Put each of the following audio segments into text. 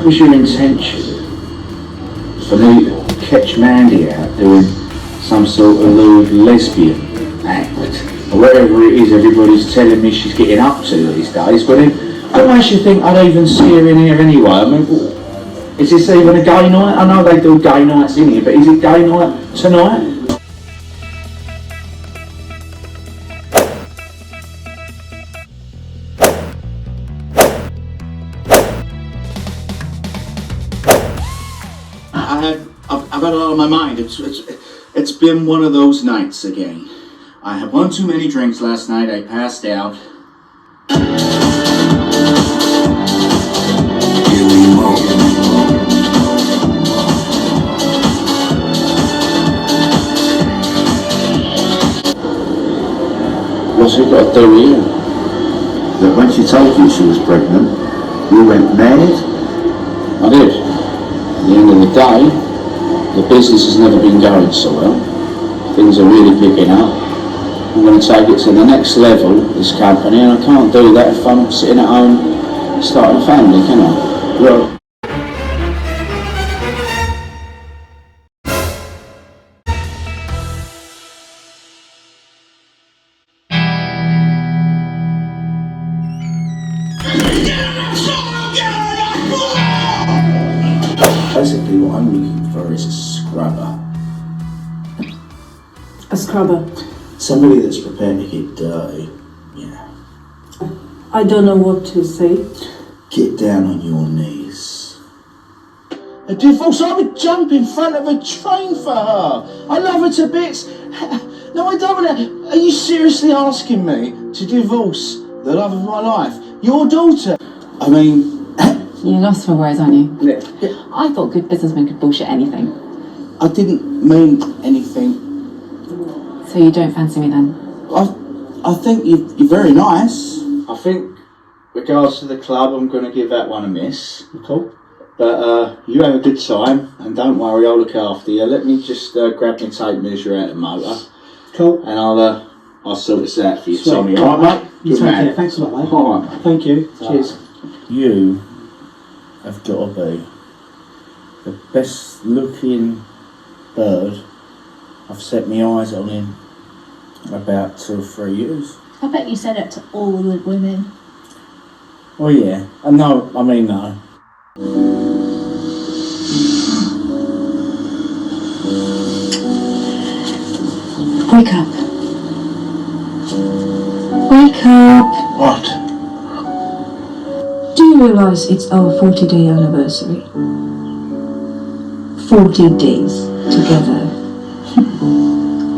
was your intention for me to catch Mandy out doing some sort of lewd lesbian act, or whatever it is everybody's telling me she's getting up to these days? But then, what makes you think I'd even see her in here anyway? I mean, is this even a gay night? I know they do gay nights in here, but is it gay night tonight? I've had a lot on my mind. It's been one of those nights again. I had one too many drinks last night. I passed out. What's it got to do with you? That when she told you she was pregnant, you went mad? I did. At the end of the day, the business has never been going so well. Things are really picking up. I'm going to take it to the next level, this company, and I can't do that if I'm sitting at home starting a family, can I? Well, Basically what I'm looking for is a scrubber. A scrubber? Somebody that's prepared to get dirty. Yeah. I don't know what to say. Get down on your knees. A divorce? I would jump in front of a train for her. I love her to bits. No, I don't want to. Are you seriously asking me to divorce the love of my life? Your daughter? I mean... You're lost for words, aren't you? Yeah. I thought good businessmen could bullshit anything. I didn't mean anything. So you don't fancy me then? I think you're very nice. I think, regards to the club, I'm going to give that one a miss. Cool. But you have a good time, and don't worry, I'll look after you. Let me just grab my tape measure out of the motor. Cool. And I'll sort this out for you, Sweet. Tommy. All right, mate? You Good take man. care. Thanks a lot, mate. All right. Thank you. Cheers. You have got to be the best looking bird I've set my eyes on in about 2 or 3 years. I bet you said it to all the women. Oh yeah, no, I mean no. Wake up. Wake up. What? Do you realise it's our 40-day anniversary? 40 days together.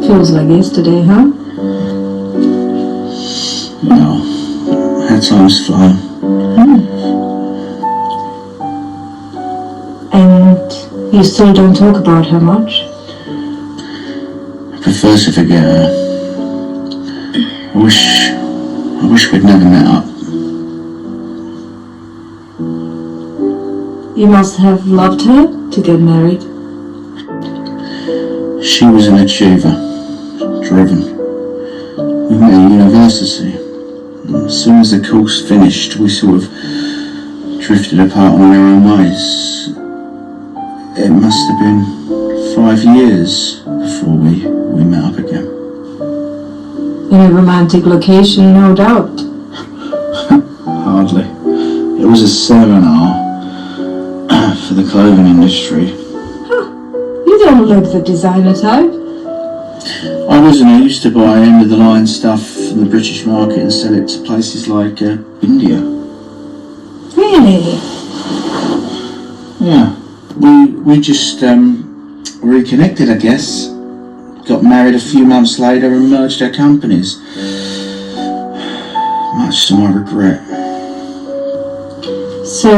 Feels like yesterday, huh? Well, how time's flying. And you still don't talk about her much? I prefer to forget her. I wish we'd never met up. You must have loved her to get married. She was an achiever, driven. We met at university. As soon as the course finished, we sort of drifted apart on our own ways. It must have been 5 years before we met up again. In a romantic location, no doubt. Hardly. It was a seminar for the clothing industry. You don't look the designer type. I wasn't. I used to buy end-of-the-line stuff from the British market and sell it to places like India. Really? Yeah. We just reconnected, I guess. Got married a few months later and merged our companies. Much to my regret. So,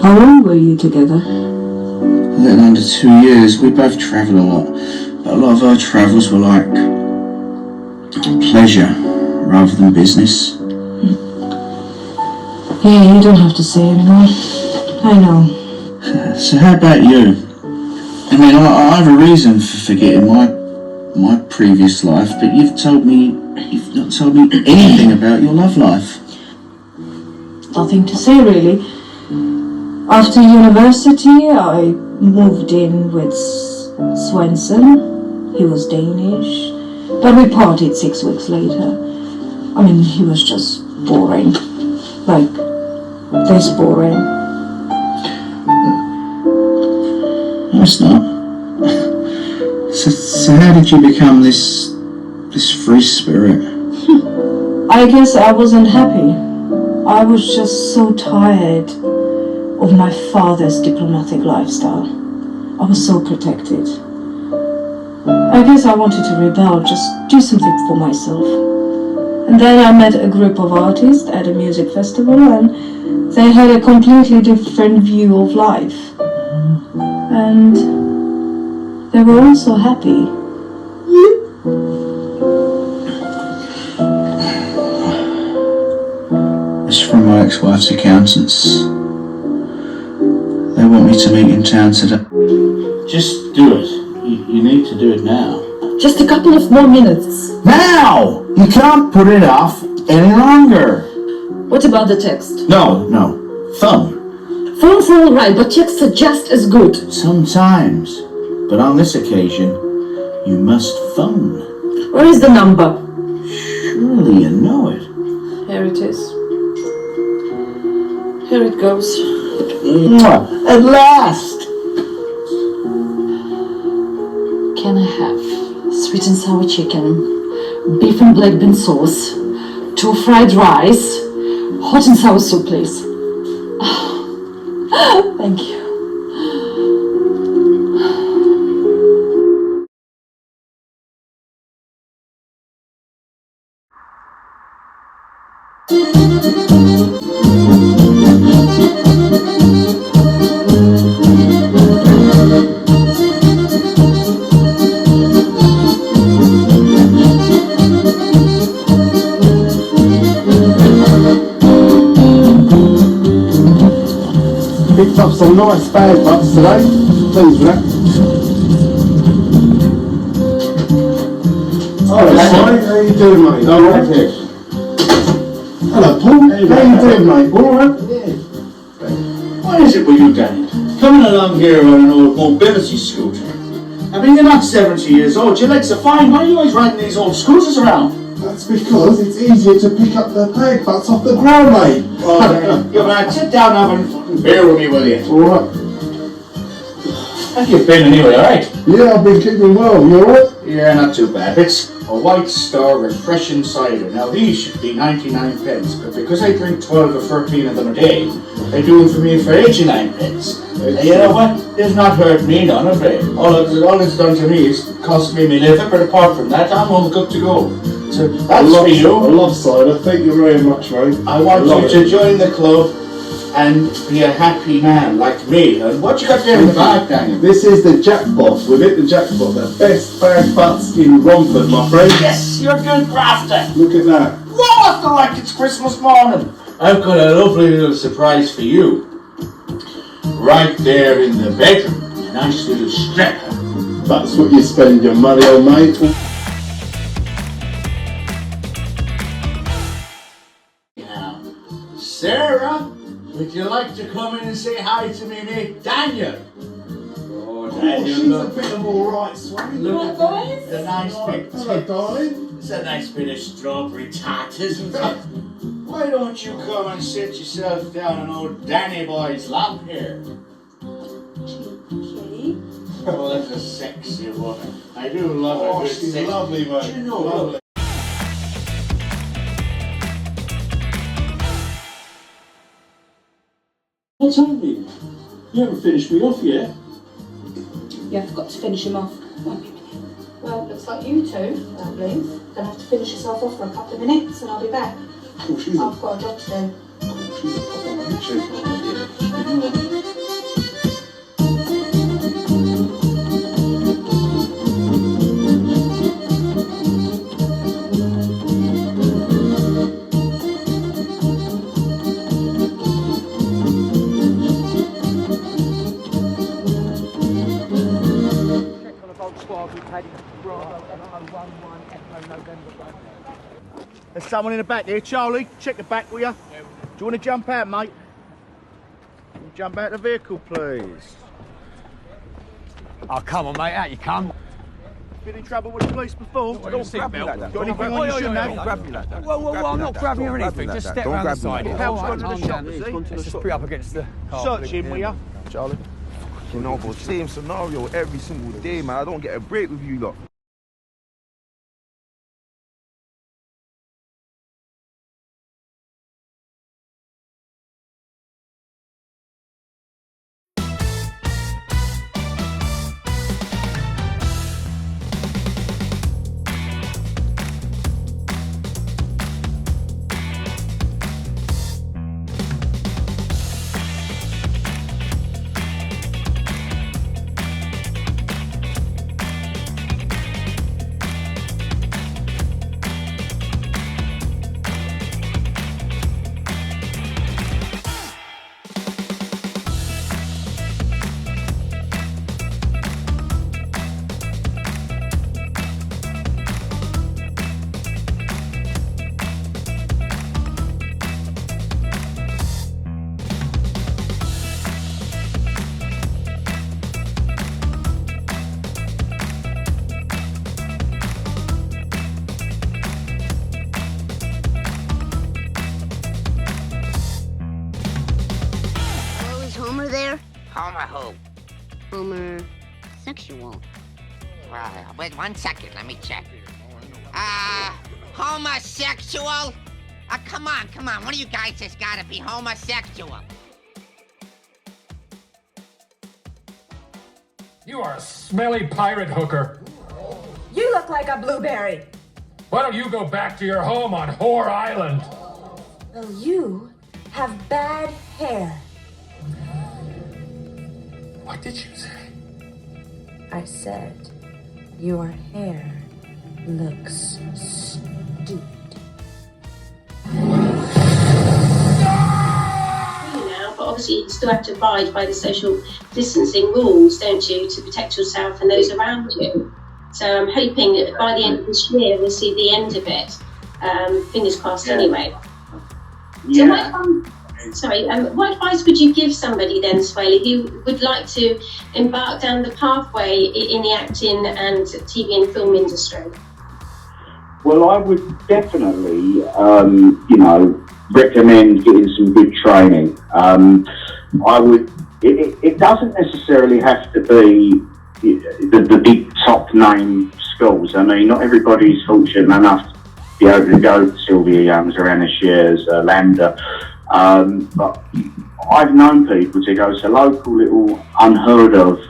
how long were you together? A little under 2 years. We both travelled a lot, but a lot of our travels were like pleasure rather than business. Yeah, you don't have to say anymore. I know. So how about you? I mean, I have a reason for forgetting my previous life, but you've not told me anything about your love life. nothing to say really. After university, I moved in with Swenson. He was Danish, but we parted 6 weeks later. I mean, he was just boring. Like, this boring. No, it's not. So how did you become this free spirit? I guess I wasn't happy. I was just so tired of my father's diplomatic lifestyle. I was so protected. I guess I wanted to rebel, just do something for myself. And then I met a group of artists at a music festival, and they had a completely different view of life. And they were all so happy. It's from my ex-wife's accountants. They want me to meet in town today. Just do it. You need to do it now. Just a couple of more minutes. Now! You can't put it off any longer. What about the text? No. Phone. Phones are alright, but texts are just as good. Sometimes. But on this occasion, you must phone. Where is the number? Surely you know it. Here it is. Here it goes. Mwah. At last! Can I have sweet and sour chicken, beef and black bean sauce, 2 fried rice, hot and sour soup, please? Thank you. Picked up some nice bag butts today. Pleased with that. Hello, Simon. How you doing, mate? All right. Hello, Paul. How you doing, mate? All right. What is it with you, Danny? Coming along here on an old mobility scooter. I mean, you're not 70 years old. Your legs are fine. Why are you always riding these old scooters around? That's because it's easier to pick up the bag butts off the ground, mate. Oh, Danny. Yeah, man, sit down and have a fucking beer with me, will you? All right. How you been anyway, alright? Yeah, I've been keeping well. You all right? Yeah, not too bad. It's a White Star refreshing cider. Now, these should be 99 pence, but because I drink 12 or 13 of them a day, they do them for me for 89 pence. And you know what? It's not hurt me none of it. All it's done to me is cost me my liver, but apart from that, I'm all good to go. So that's for you. I love cider. Thank you very much, mate. I want you to join the club and be a happy man like me. And what you got there in the bag, Daniel? This is the jackpot. We've hit the jackpot. The best bag butts in Romford, my friend. Yes, you're a good grafter. Look at that. What? Like it's Christmas morning. I've got a lovely little surprise for you. Right there in the bedroom. A nice little stripper. That's what you spend your money on, mate. Now, Sarah, would you like to come in and say hi to me mate Daniel? Oh, Daniel, she's look. a bit of all right, Swanee. Look at the nice big Hello, darling. It's a nice bit of strawberry tart, isn't it? Why don't you come and sit yourself down on old Danny boy's lap here? Okay. Oh, that's a sexy woman. I do love her. Oh, she's lovely, mate. Do you know, Lovely. What's happening? You haven't finished me off yet. Yeah, I've got to finish him off. Won't be a minute. Well, looks like you two, lovely, gonna have to finish yourself off for a couple of minutes and I'll be back. Oh, she's a I've got a job to do. proper mate, she. There's someone in the back here. Charlie, check the back, will you? you want to jump out, mate? Can you jump out the vehicle, please? Oh, come on, mate, out you come. Been in trouble with the police before? Don't grab me like that. Got anything on you shouldn't have? Don't grab me like that. Whoa, I'm not grabbing you or anything. Just step round the side. Help's gone to the shop, has he? Let's just put up against the car. Search him, will ya? Charlie. You know, but same scenario every single day, man. I don't get a break with you lot. Homer who? Homer sexual. Wait 1 second, let me check. Homosexual? Come on, one of you guys has gotta be homosexual. You are a smelly pirate hooker. You look like a blueberry. Why don't you go back to your home on Whore Island? Well, you have bad hair. What did you say? I said, your hair looks stupid. Now, but obviously you still have to abide by the social distancing rules, don't you, to protect yourself and those around you. So I'm hoping that by the end of this year we'll see the end of it. Fingers crossed, anyway. Yeah. So what advice would you give somebody then, Swaley, who would like to embark down the pathway in the acting and TV and film industry? Well, I would definitely, recommend getting some good training. It doesn't necessarily have to be the big top name schools. I mean, not everybody's fortunate enough to be able to go to Sylvia Young's or Anna Shearer's, Lambda. But I've known people to go to local little unheard of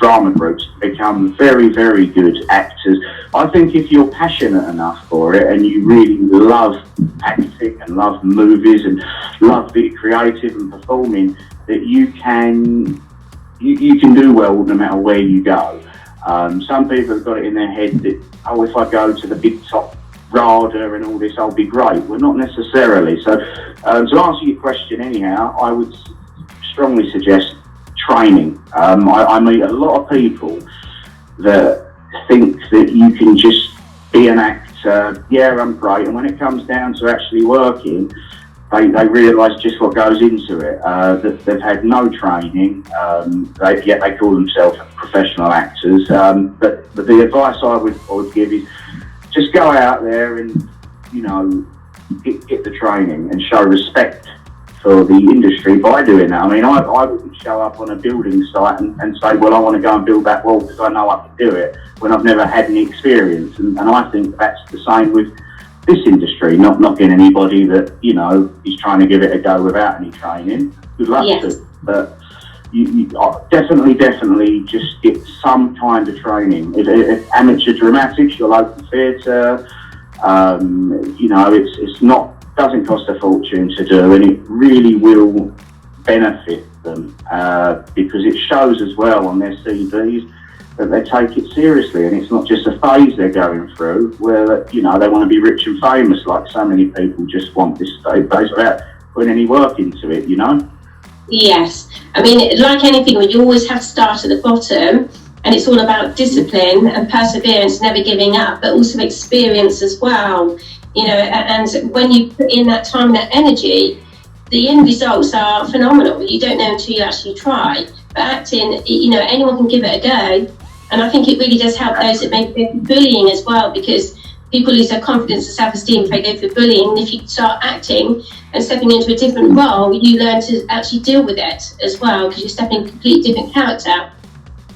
drama groups and become very, very good actors. I think if you're passionate enough for it and you really love acting and love movies and love being creative and performing, that you can do well no matter where you go. Some people have got it in their head that, if I go to the big top RADA and all this, I'll be great. Well, not necessarily. So to answer your question anyhow, I would strongly suggest training. I meet a lot of people that think that you can just be an actor, yeah, I'm great, and when it comes down to actually working, they realise just what goes into it, that they've had no training, yet they call themselves professional actors. But the advice I would give is just go out there and, get the training and show respect for the industry by doing that. I mean, I wouldn't show up on a building site and say, well, I want to go and build that wall because I know I can do it when I've never had any experience. And I think that's the same with this industry, not knocking anybody that, is trying to give it a go without any training. Good luck to. But you definitely just get some kind of training. If amateur dramatics, your local theatre, doesn't cost a fortune to do, and it really will benefit them because it shows as well on their CVs that they take it seriously, and it's not just a phase they're going through where they want to be rich and famous like so many people just want this phase without putting any work into it. Yes, I mean, like anything, you always have to start at the bottom, and it's all about discipline and perseverance, never giving up, but also experience as well. you know, and when you put in that time and that energy, the end results are phenomenal. You don't know until you actually try. But acting, you know, anyone can give it a go. And I think it really does help those that maybe go through bullying as well, because people lose their confidence and self-esteem if they go through bullying. And if you start acting and stepping into a different role, you learn to actually deal with it as well, because you're stepping into a completely different character.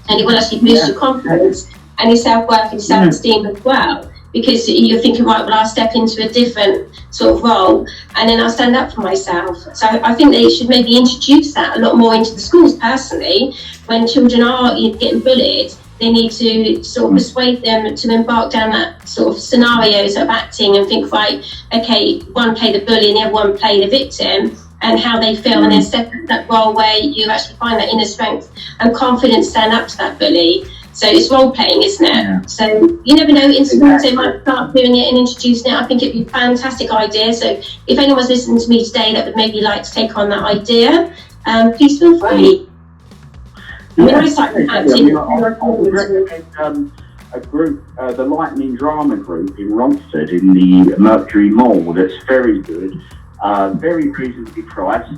And it will actually boost your confidence and your self-worth and self-esteem as well. Because you're thinking, right, well, I'll step into a different sort of role and then I'll stand up for myself. So I think they should maybe introduce that a lot more into the schools personally. When children are getting bullied, they need to sort of persuade them to embark down that sort of scenarios of acting and think, right, okay, one play the bully and the other one play the victim, and how they feel, and then step into that role where you actually find that inner strength and confidence to stand up to that bully. So it's role playing, isn't it? Yeah. So you never know, in schools they might start doing it and introducing it. I think it'd be a fantastic idea. So if anyone's listening to me today that would maybe like to take on that idea, please feel free. I mean, I would recommend a group, the Lightning Drama Group in Romford in the Mercury Mall. That's very good, very reasonably priced.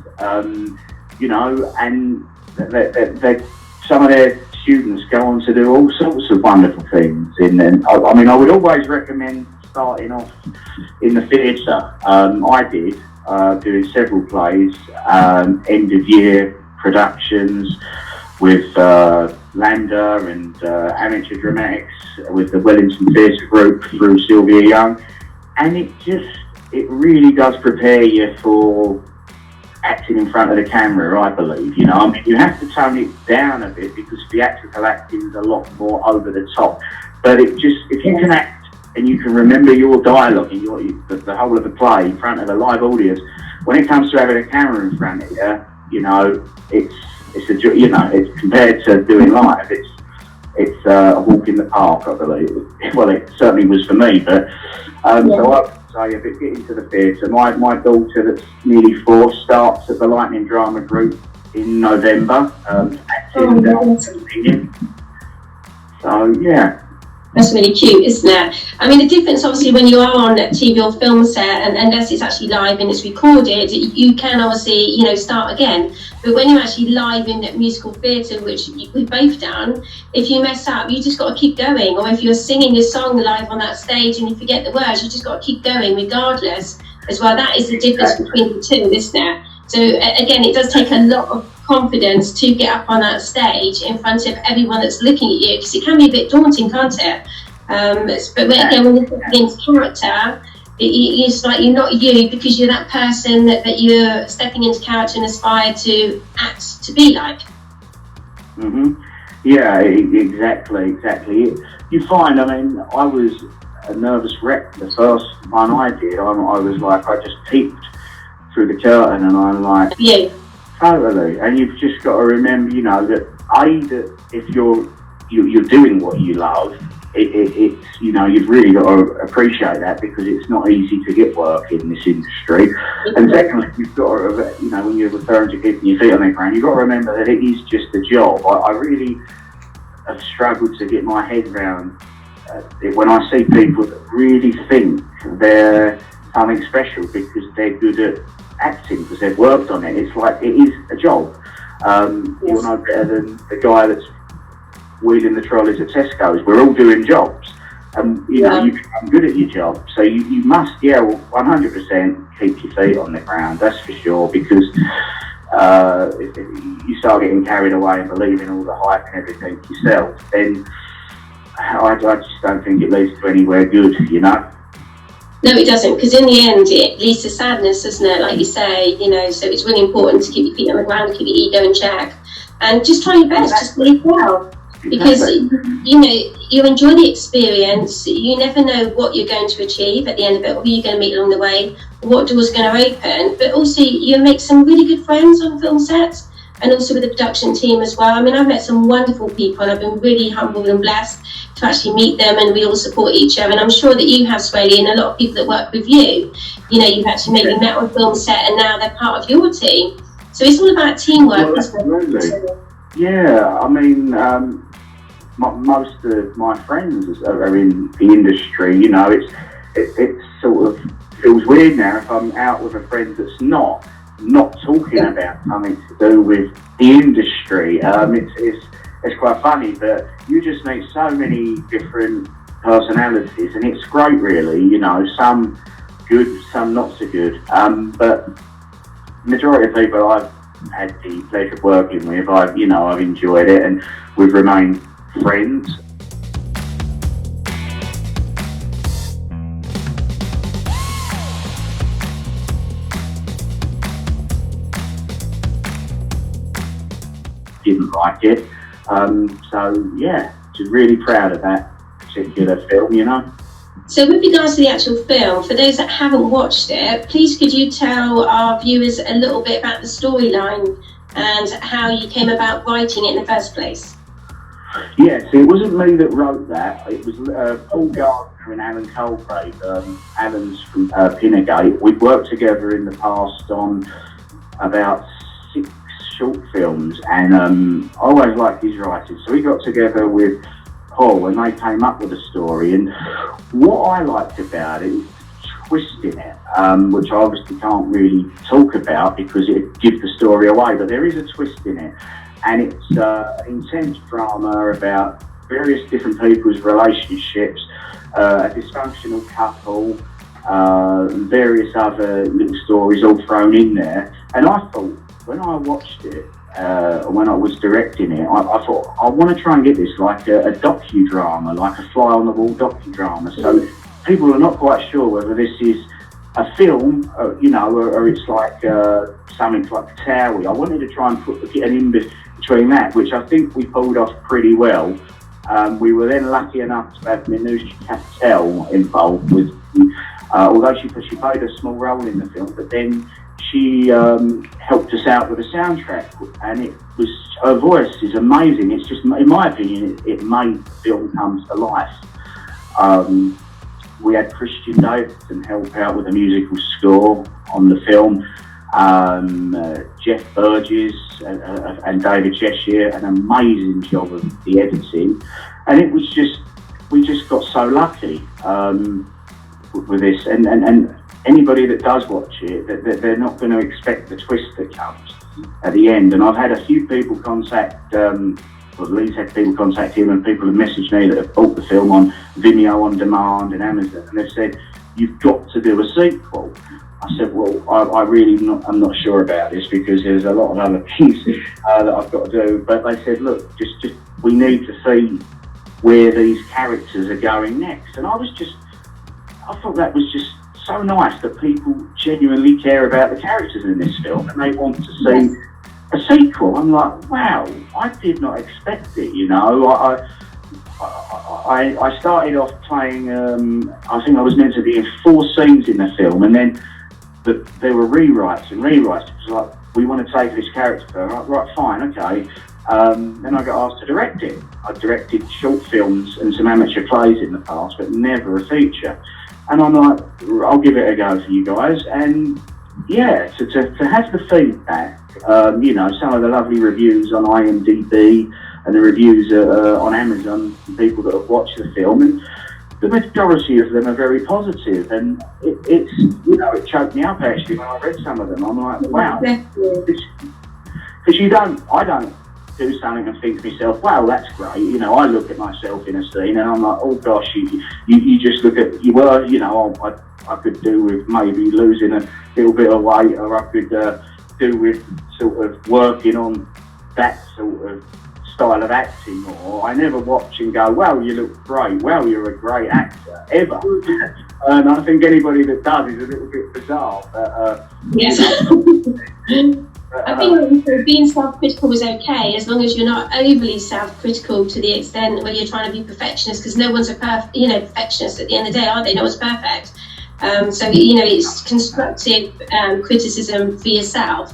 You know, and they some of their students go on to do all sorts of wonderful things. I mean, I would always recommend starting off in the theatre. I did, doing several plays, end of year productions with Lambda and amateur dramatics with the Wellington Theatre Group through Sylvia Young, and it really does prepare you for acting in front of the camera, I believe. You know, I mean, you have to tone it down a bit because theatrical acting is a lot more over the top. But if you can act and you can remember your dialogue and the whole of the play in front of a live audience, when it comes to having a camera in front of you, you know, it's compared to doing live, it's a walk in the park, I believe. Well, it certainly was for me, but so I would say if it get into the theatre, my daughter that's nearly 4 starts at the Lightning Drama Group in November, acting and singing. So yeah. That's really cute, isn't it? I mean, the difference obviously when you are on a TV or film set, and unless it's actually live and it's recorded, you can obviously, you know, start again. But when you're actually live in musical theatre, which we've both done, if you mess up, you just got to keep going. Or if you're singing a song live on that stage and you forget the words, you just got to keep going regardless as well. That is the difference between the two, isn't it? So again, it does take a lot of confidence to get up on that stage in front of everyone that's looking at you, because it can be a bit daunting, can't it? But again, when you're stepping into character, it's like you're not you, because you're that person that you're stepping into character and aspire to act to be like. Yeah, exactly. You find, I mean, I was a nervous wreck the first one I did. I was like, I just peeked through the curtain and I'm like, yeah. Totally, and you've just got to remember, you know, that if you're doing what you love, it's you know, you've really got to appreciate that, because it's not easy to get work in this industry. And secondly, you've got to, you know, when you're referring to keeping your feet on the ground, you've got to remember that it is just a job. I really have struggled to get my head around it when I see people that really think they're something special because they're good at acting, because they've worked on it. It's like, it is a job. You're no better than the guy that's wheeling the trolleys at Tesco's. We're all doing jobs, and you know, you become good at your job, so you must 100% keep your feet on the ground, that's for sure, because if you start getting carried away and believing all the hype and everything yourself, then I just don't think it leads to anywhere good, you know. No, it doesn't, because in the end it leads to sadness, doesn't it? Like you say, you know, so it's really important to keep your feet on the ground, keep your ego in check, and just try your best, just believe well. Because, you know, you enjoy the experience, you never know what you're going to achieve at the end of it, or who you're going to meet along the way, what door's going to open, but also you make some really good friends on film sets, and also with the production team as well. I mean, I've met some wonderful people, and I've been really humbled and blessed to actually meet them, and we all support each other. And I'm sure that you have, Swaley, and a lot of people that work with you, you know, you've actually maybe met on film set and now they're part of your team. So it's all about teamwork. Yeah, I mean, most of my friends are in the industry, you know, it's sort of feels weird now if I'm out with a friend that's not talking about something to do with the industry. It's quite funny, but you just meet so many different personalities, and it's great, really. You know, some good, some not so good. But the majority of people I've had the pleasure of working with, I've enjoyed it, and we've remained friends. Didn't like it. So yeah, just really proud of that particular film, you know. So with regards to the actual film, for those that haven't watched it, please could you tell our viewers a little bit about the storyline and how you came about writing it in the first place? Yes, it wasn't me that wrote that. It was Paul Gardner and Alan Colgrave. Alan's from Pinnergate. We've worked together in the past on about 6 short films, and I always liked his writing. So we got together with Paul and they came up with a story, and what I liked about it is the twist in it, which I obviously can't really talk about because it gives the story away, but there is a twist in it, and it's intense drama about various different people's relationships, a dysfunctional couple, and various other little stories all thrown in there. And I thought, when I watched it, when I was directing it, I thought, I want to try and get this like a docudrama, like a fly-on-the-wall docudrama. So people are not quite sure whether this is a film, or it's like something like Towie. I wanted to try and get an in between that, which I think we pulled off pretty well. We were then lucky enough to have Minouche Capital involved with, although she played a small role in the film, but then she helped us out with a soundtrack, and her voice is amazing. It's just, in my opinion, it made the film come to life. We had Christian Davidson help out with the musical score on the film. Jeff Burgess and David Cheshire, an amazing job of the editing, and it was just, we just got so lucky with this, and anybody that does watch it, they're not going to expect the twist that comes at the end. And I've had a few people contact, or at least had people contact him, and people have messaged me that have bought the film on Vimeo on demand and Amazon, and they've said, you've got to do a sequel. I said, well, I'm not sure about this because there's a lot of other things that I've got to do. But they said, look, just we need to see where these characters are going next. And I thought that was just so nice that people genuinely care about the characters in this film and they want to see a sequel. I'm like, wow, I did not expect it, you know. I started off playing, I think I was meant to be in 4 scenes in the film, and then there were rewrites. It was like, we want to take this character. Right, fine, okay. Then I got asked to direct it. I directed short films and some amateur plays in the past, but never a feature. And I'm like, I'll give it a go for you guys. And yeah, to have the feedback, some of the lovely reviews on IMDb and the reviews on Amazon, people that have watched the film, and the majority of them are very positive. And it choked me up actually when I read some of them. I'm like, wow, because I don't do something and think to myself, wow, that's great. You know, I look at myself in a scene and I'm like, oh gosh, you just look at, I could do with maybe losing a little bit of weight, or I could do with sort of working on that sort of style of acting. Or I never watch and go, well, you look great, well, you're a great actor, ever. And I think anybody that does is a little bit bizarre. But, yes. I think being self-critical was okay, as long as you're not overly self-critical to the extent where you're trying to be perfectionist, because no one's a perfectionist at the end of the day, are they? No one's perfect. So it's constructive criticism for yourself,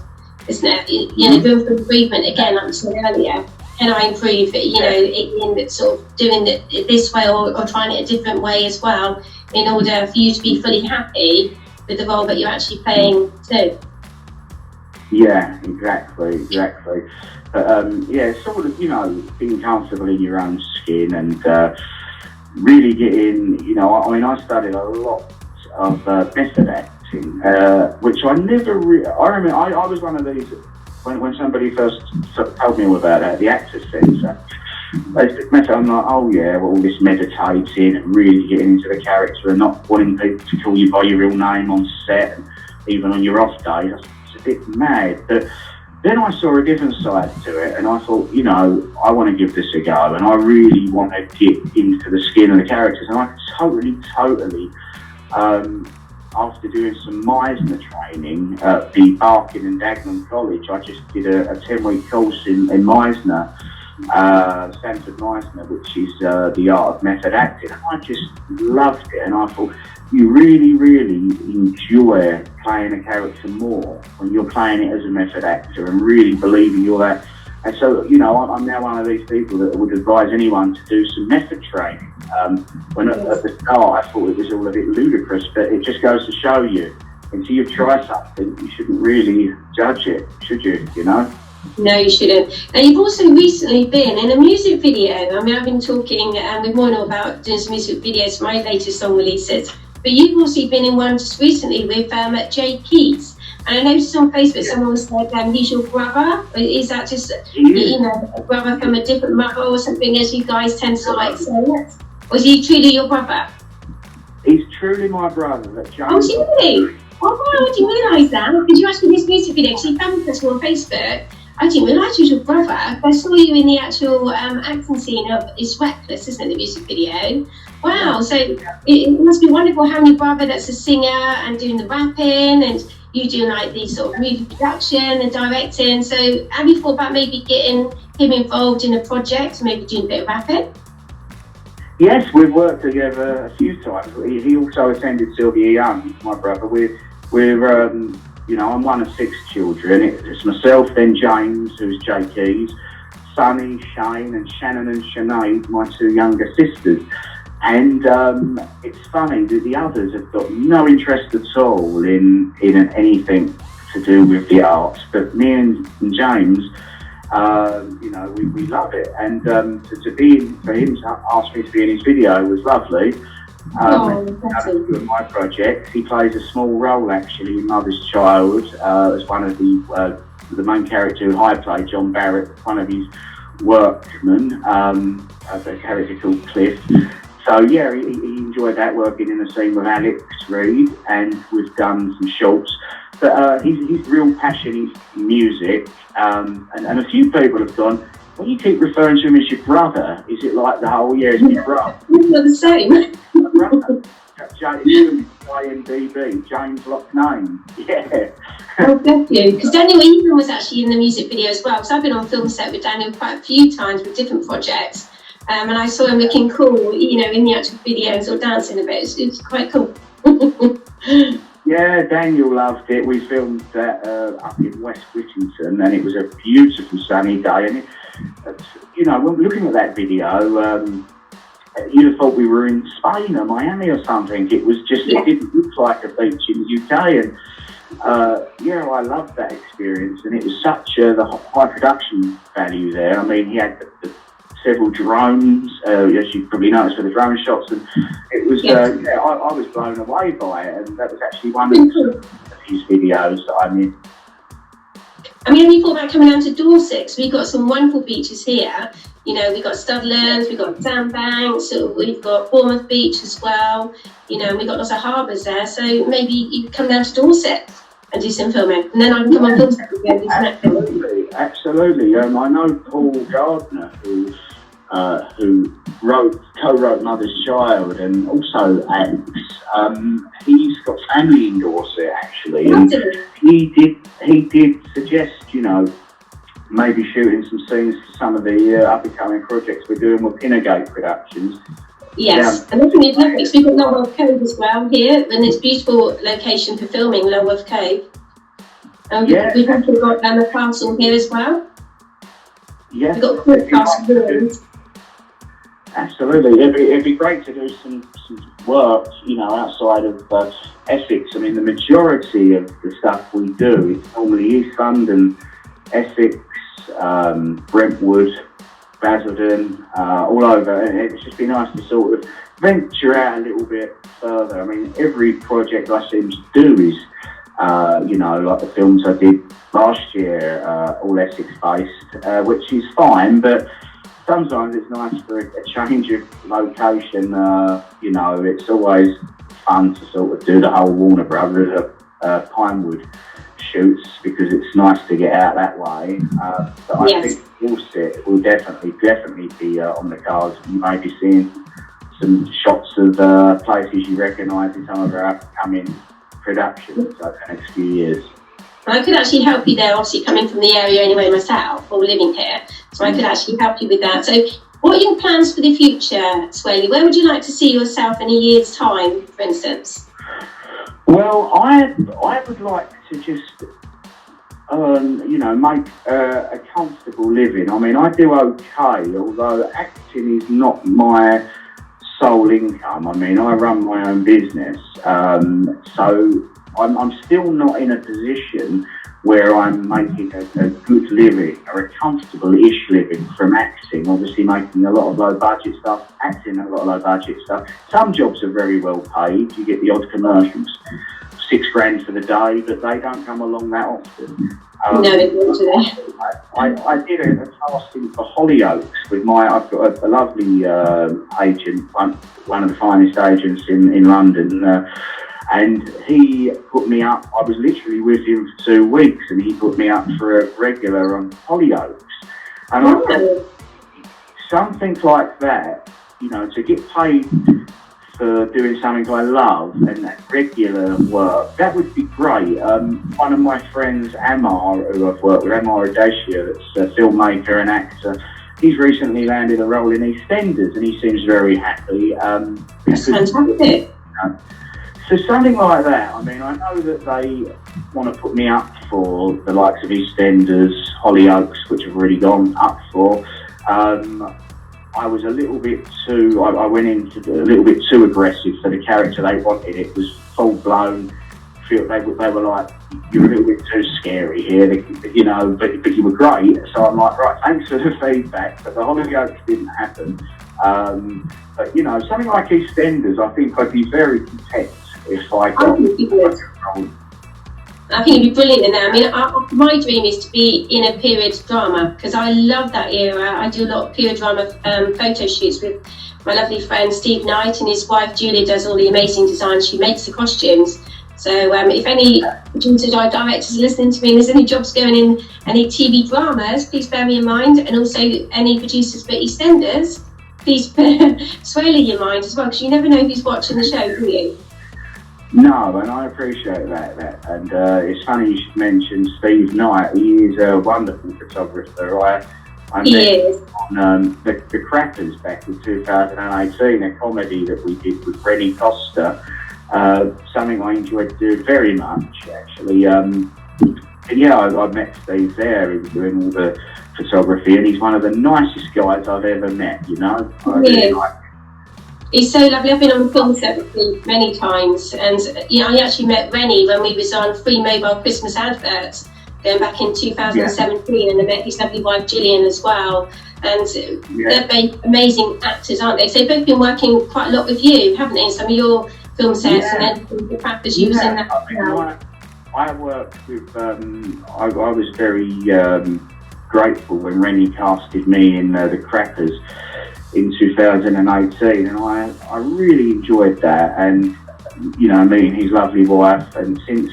isn't it? Room for improvement. Again, like I said earlier, can I improve? In sort of doing it this way or trying it a different way as well, in order for you to be fully happy with the role that you're actually playing too. Yeah, exactly. But sort of, being comfortable in your own skin and really getting, I studied a lot of method acting, which I never I remember, I was one of these, when somebody first told me all about the Actors Centre, I'm like, oh yeah, well, all this meditating and really getting into the character and not wanting people to call you by your real name on set and even on your off days. It's a bit mad. But then I saw a different side to it, and I thought, you know, I want to give this a go, and I really want to get into the skin of the characters. And I totally, after doing some Meisner training at the Barking and Dagenham College, I just did a 10-week course in Meisner, Stanford Meisner, which is the art of method acting. And I just loved it, and I thought, you really, really enjoy playing a character more when you're playing it as a method actor and really believing you're that. And so, you know, I'm now one of these people that would advise anyone to do some method training. When at the start I thought it was all a bit ludicrous, but it just goes to show you, until you try something, you shouldn't really judge it, should you, you know? No, you shouldn't. And you've also recently been in a music video. I mean, I've been talking with Moino about doing some music videos for my latest song releases. But you've also been in one just recently with Jay Keats. And I noticed on Facebook someone said he's your brother. Is that just, you know, a brother from a different mother or something, as you guys tend to like say it? Or is he truly your brother? He's truly my brother. Oh, really? Oh, I didn't realise that. Did you ask me this music video? Because he found this on Facebook. I didn't realise he was your brother. I saw you in the actual acting scene of It's Reckless, isn't it, the music video? Wow, so it must be wonderful having your brother that's a singer and doing the rapping, and you doing like these sort of movie production and directing. So have you thought about maybe getting him involved in a project, maybe doing a bit of rapping? Yes, we've worked together a few times. He also attended Sylvia Young, my brother. We're you know, I'm one of 6 children. It's myself, then James, who's Jay Keys, Sonny, Shane, and Shannon and Sinead, my 2 younger sisters. And it's funny that the others have got no interest at all in anything to do with the arts, but me and James, you know, we love it. And for him to ask me to be in his video was lovely. My project, he plays a small role actually in Mother's Child as one of the main character who I play, John Barrett, one of his workmen, a character called Cliff. So yeah, he enjoyed that, working in the scene with Alex Reid, and we've done some shorts. But his real passion is music, and a few people have gone, when you keep referring to him as your brother, is it like the whole year is your brother? We're the same. IMDb, James Lock name. Yeah. Oh, thank you. Because Daniel Egan was actually in the music video as well. Because I've been on film set with Daniel quite a few times with different projects. And I saw him looking cool, you know, in the actual videos or dancing a bit. It's quite cool. Yeah, Daniel loved it. We filmed that up in West Whittington, and it was a beautiful sunny day. And you know, when looking at that video, you'd have thought we were in Spain or Miami or something. It was just, it didn't look like a beach in the UK. And yeah, I loved that experience. And it was such the high production value there. I mean, he had the several drones, as you probably noticed, for the drone shots. And it was, I was blown away by it. And that was actually one of his videos that I made. I mean, have you thought about coming down to Dorset? We've got some wonderful beaches here. You know, we've got Studlands, we've got Sandbanks, we've got Bournemouth Beach as well. You know, we've got lots of harbours there. So maybe you could come down to Dorset and do some filming. And then I can come on film set with you and do some Absolutely. I know Paul Gardner, who co-wrote Mother's Child and also acts. He's got family in Dorset actually, and he did suggest, you know, maybe shooting some scenes for some of the up-and-coming projects we're doing with Pinnergate Productions. Yes, and looking at Netflix, we've got Lulworth Cove as well here, and it's a beautiful location for filming, Lulworth Cove. We've also got the castle here as well. Yeah, we've got Court Castle Ruins. Absolutely, it'd be great to do some work, you know, outside of Essex. I mean, the majority of the stuff we do is normally East London, Essex, Brentwood, Basildon, all over, and it's just been nice to sort of venture out a little bit further. I mean, every project I seem to do is, you know, like the films I did last year, all Essex based, which is fine, but sometimes it's nice for a change of location. You know, it's always fun to sort of do the whole Warner Brothers Pinewood shoots because it's nice to get out that way. But I think Dorset will definitely be on the cards. You may be seeing some shots of places you recognise in some of our upcoming productions over the next few years. I could actually help you there, obviously coming from the area anyway myself, or living here, so I could actually help you with that. So what are your plans for the future, Swaley? Where would you like to see yourself in a year's time, for instance? Well, I would like to just, you know, make a comfortable living. I mean, I do okay, although acting is not my sole income. I mean, I run my own business, so I'm still not in a position where I'm making a good living or a comfortable-ish living from acting. Obviously making a lot of low-budget stuff, acting a lot of low-budget stuff. Some jobs are very well paid. You get the odd commercials, $6,000 for the day, but they don't come along that often. No, they don't, do they? I did a casting for Hollyoaks with I've got a lovely agent, one of the finest agents in London, and he put me up. I was literally with him for 2 weeks, and he put me up for a regular on Hollyoaks. And I thought, something like that, you know, to get paid for doing something I love and that regular work, that would be great. One of my friends, Amar, who I've worked with, Amar Adacia, that's a filmmaker and actor, he's recently landed a role in EastEnders, and he seems very happy. That's fantastic. So something like that. I mean, I know that they want to put me up for the likes of EastEnders, Hollyoaks, which I've already gone up for. I was a little bit too, I went into a little bit too aggressive for the character they wanted. It was full blown. They were like, you're a little bit too scary here, you know, but you were great. So I'm like, right, thanks for the feedback, but the Hollyoaks didn't happen. But, you know, something like EastEnders, I think I'd be very content if I got I think you'd be brilliant in that. I mean, my dream is to be in a period drama because I love that era. I do a lot of period drama photo shoots with my lovely friend Steve Knight, and his wife Julia does all the amazing designs. She makes the costumes. So if any producers or directors are listening to me and there's any jobs going in, any TV dramas, please bear me in mind. And also any producers for EastEnders, please Swaley in mind as well, because you never know who's watching the show, do you? No, and I appreciate that. And it's funny you should mention Steve Knight. He is a wonderful photographer. I met on the Crackers back in 2018, a comedy that we did with Rennie Costa. Something I enjoyed doing very much, actually. And yeah, I met Steve there. He was doing all the photography, and he's one of the nicest guys I've ever met, you know. I really like him. He's so lovely. I've been on the film set with him many times, and I actually met Rennie when we was on free mobile Christmas adverts going back in 2017, and I met his lovely wife Gillian as well. And they're both amazing actors, aren't they? So they've both been working quite a lot with you, haven't they? In some of your film sets, and then the practice you was in that. I worked with. I was very grateful when Rennie casted me in the Crackers in 2018, and I really enjoyed that, and you know, meeting his lovely wife. And since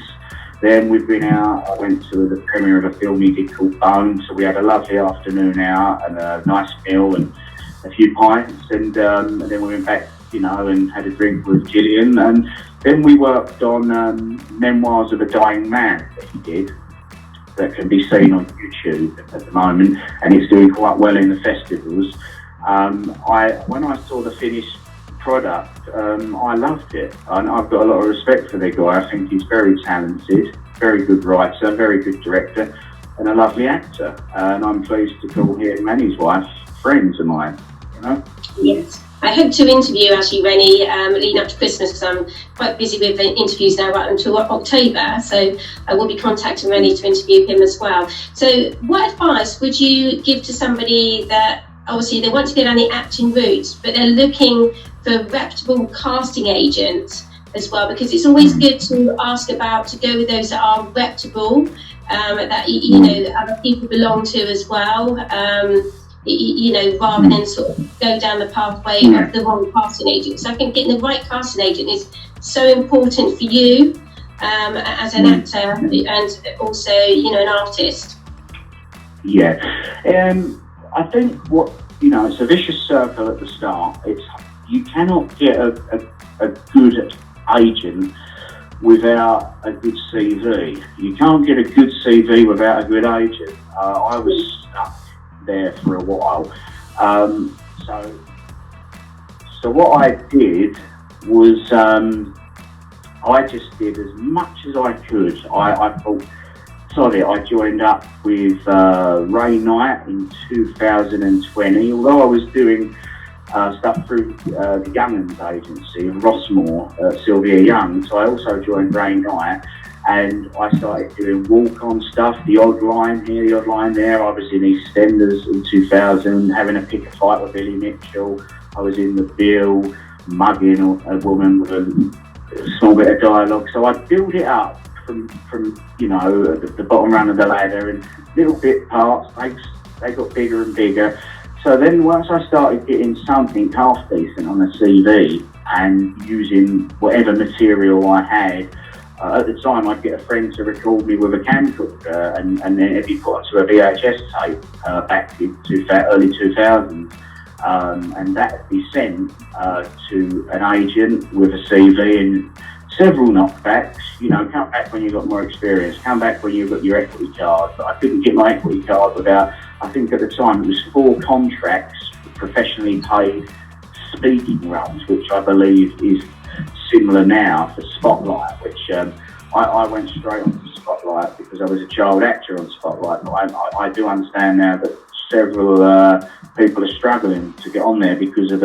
then we've been out. I went to the premiere of a film he did called Bone, so we had a lovely afternoon out and a nice meal and a few pints, and then we went back, you know, and had a drink with Gillian, and then we worked on Memoirs of a Dying Man that he did, that can be seen on YouTube at the moment, and it's doing quite well in the festivals. When I saw the finished product, I loved it, and I've got a lot of respect for the guy. I think he's very talented, very good writer, very good director, and a lovely actor. And I'm pleased to call him and his wife friends of mine. You know. Yes. I hope to interview actually Rennie leading up to Christmas, because I'm quite busy with the interviews now right until October, so I will be contacting Rennie to interview him as well. So what advice would you give to somebody that obviously they want to go down the acting route, but they're looking for reputable casting agents as well, because it's always good to ask about, to go with those that are reputable, that you know that other people belong to as well, you know, rather than sort of go down the pathway of the wrong casting agent. So I think getting the right casting agent is so important for you as an actor and also, you know, an artist. Yeah, I think what, you know, it's a vicious circle at the start. You cannot get a good agent without a good CV. You can't get a good CV without a good agent. I was stuck there for a while. So what I did was I just did as much as I could. I thought, sorry, I joined up with Ray Knight in 2020, although I was doing stuff through the Young'uns agency in Rossmore, Sylvia Young. So I also joined Ray Knight, and I started doing walk-on stuff, the odd line here, the odd line there. I was in EastEnders in 2000, having a pick a fight with Billy Mitchell. I was in The Bill, mugging a woman with a small bit of dialogue. So I built it up from you know, the bottom rung of the ladder, and little bit parts, they got bigger and bigger. So then once I started getting something half decent on the CV and using whatever material I had, at the time I'd get a friend to record me with a camcorder, and then it'd be put onto a VHS tape back in early 2000s, and that would be sent to an agent with a CV and several knockbacks. You know, come back when you've got more experience, come back when you've got your equity card. But I couldn't get my equity card without, I think at the time it was 4 contracts, professionally paid speaking roles, which I believe is similar now for Spotlight, which I went straight onto Spotlight because I was a child actor on Spotlight. But I do understand now that several people are struggling to get on there because of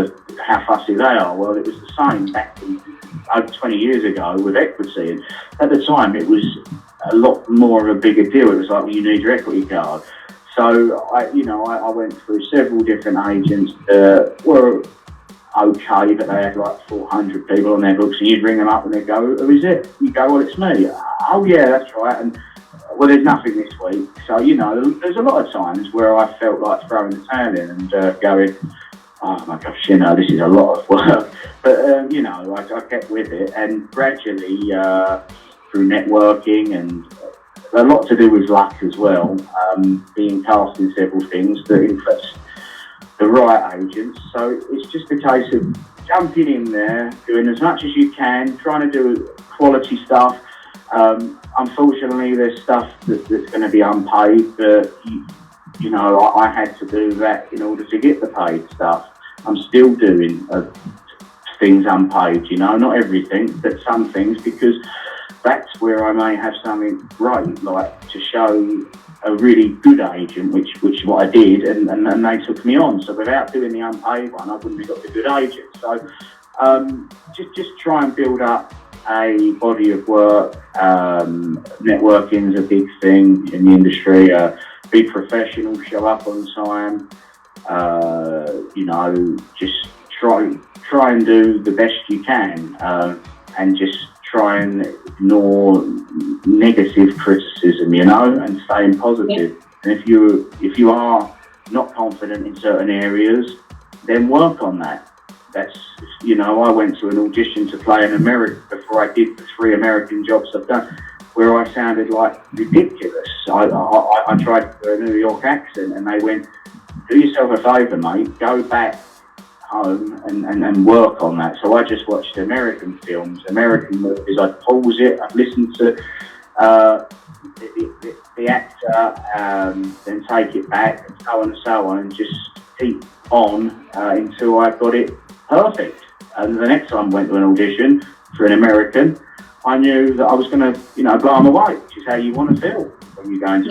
how fussy they are. Well, it was the same back over 20 years ago with equity, and at the time it was a lot more of a bigger deal. It was like, well, you need your equity card. So I went through several different agents that were okay, but they had like 400 people on their books, and you'd ring them up and they'd go, who is it? You go, well, it's me. Oh yeah, that's right. And well, there's nothing this week. So, you know, there's a lot of times where I felt like throwing the towel in and going, oh my gosh, you know, this is a lot of work. But, you know, I kept with it, and gradually through networking and a lot to do with luck as well, being cast in several things that interest the right agents. So it's just a case of jumping in there, doing as much as you can, trying to do quality stuff. Unfortunately, there's stuff that's going to be unpaid, but you know, I had to do that in order to get the paid stuff. I'm still doing things unpaid, you know, not everything, but some things, because that's where I may have something great, like to show a really good agent, which what I did, and they took me on. So without doing the unpaid one, I wouldn't have got the good agent. So just try and build up a body of work. Networking is a big thing in the industry. Be professional, show up on time. You know, just try and do the best you can, and just try and ignore negative criticism, you know, and staying positive. And if you are not confident in certain areas, then work on that. That's, you know, I went to an audition to play in America before I did the 3 American jobs I've done, where I sounded like ridiculous. I tried to do a New York accent, and they went, do yourself a favour, mate, go back home and work on that. So I just watched American films, American movies. I'd pause it, I'd listen to the actor, then take it back, and so on, and just keep on until I got it perfect. And the next time I went to an audition for an American, I knew that I was going to, you know, blow them away, which is how you want to feel when you go into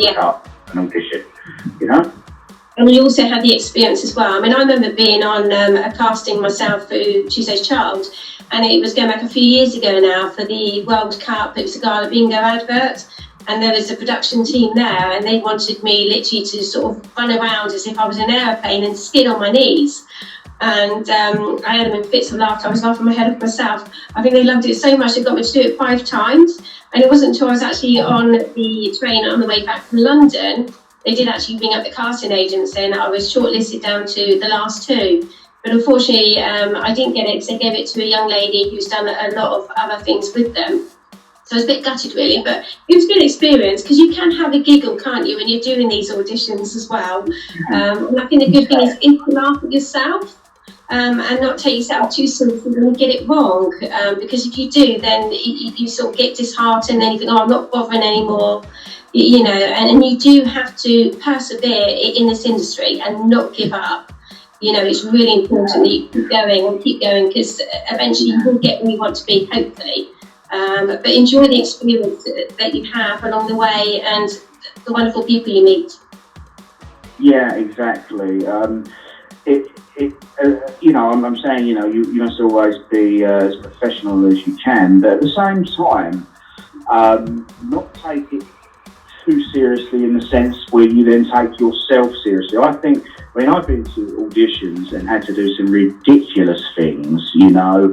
an audition, you know. And you also had the experience as well. I mean, I remember being on a casting myself for Tuesday's Child, and it was going back a few years ago now for the World Cup. It was a Gala Bingo advert, and there was a production team there, and they wanted me literally to sort of run around as if I was an aeroplane and skid on my knees. And I had them in fits of laughter. I was laughing my head off myself. I think they loved it so much they got me to do it 5 times. And it wasn't until I was actually on the train on the way back from London, they did actually ring up the casting agent saying that I was shortlisted down to the last 2. But unfortunately, I didn't get it because they gave it to a young lady who's done a lot of other things with them. So I was a bit gutted, really, but it was a good experience because you can have a giggle, can't you, when you're doing these auditions as well. And I think the good thing is to laugh at yourself. And not take yourself too seriously when you get it wrong, because if you do, then you sort of get disheartened and you think, oh, I'm not bothering anymore, you know, and you do have to persevere in this industry and not give up. You know, it's really important that you keep going because eventually you will get where you want to be, hopefully. But enjoy the experience that you have along the way and the wonderful people you meet. Yeah, exactly. You know, I'm saying, you know, you must always be as professional as you can, but at the same time, not take it too seriously in the sense where you then take yourself seriously. I think when I've been to auditions and had to do some ridiculous things, you know,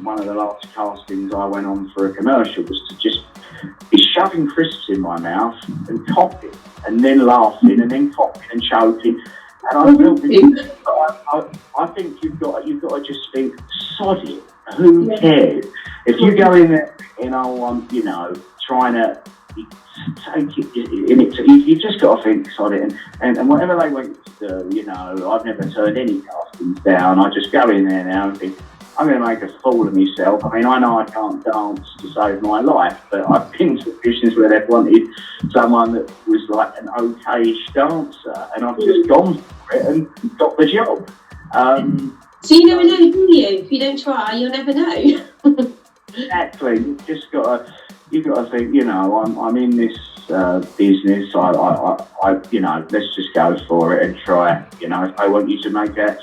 one of the last castings I went on for a commercial was to just be shoving crisps in my mouth and coughing, and then laughing, and then coughing and choking. And I think you've got to just think, sod it. Who cares? If you go in there, you know, trying to take it, you've just got to think, sod it. And whatever they want you to do, you know, I've never turned any castings down. I just go in there now and think, I'm going to make a fool of myself. I mean, I know I can't dance to save my life, but I've been to auditions where they've wanted someone that was like an okay-ish dancer, and I've just gone for it and got the job. So you never know, do you? If you don't try, you'll never know. Exactly. You've got to think, you know, I'm in this business. I you know, let's just go for it and try it. You know, if I want you to make that.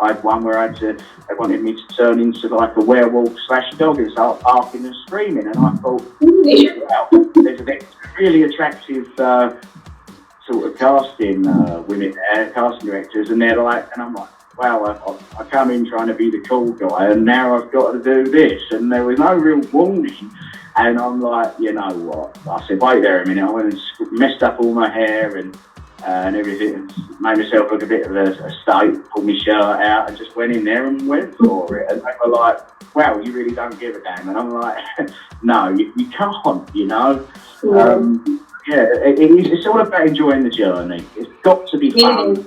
I had one where they wanted me to turn into like a werewolf / dog and start barking and screaming, and I thought, wow, there's a really attractive sort of casting women there, casting directors, and they're like, and I'm like, wow, I come in trying to be the cool guy, and now I've got to do this, and there was no real warning, and I'm like, you know what? I said, wait there a minute. I went and messed up all my hair and everything, made myself look a bit of a state, pulled my shirt out and just went in there and went for it. And they were like, wow, you really don't give a damn. And I'm like, no, you can't, you know. It's all about enjoying the journey. It's got to be fun.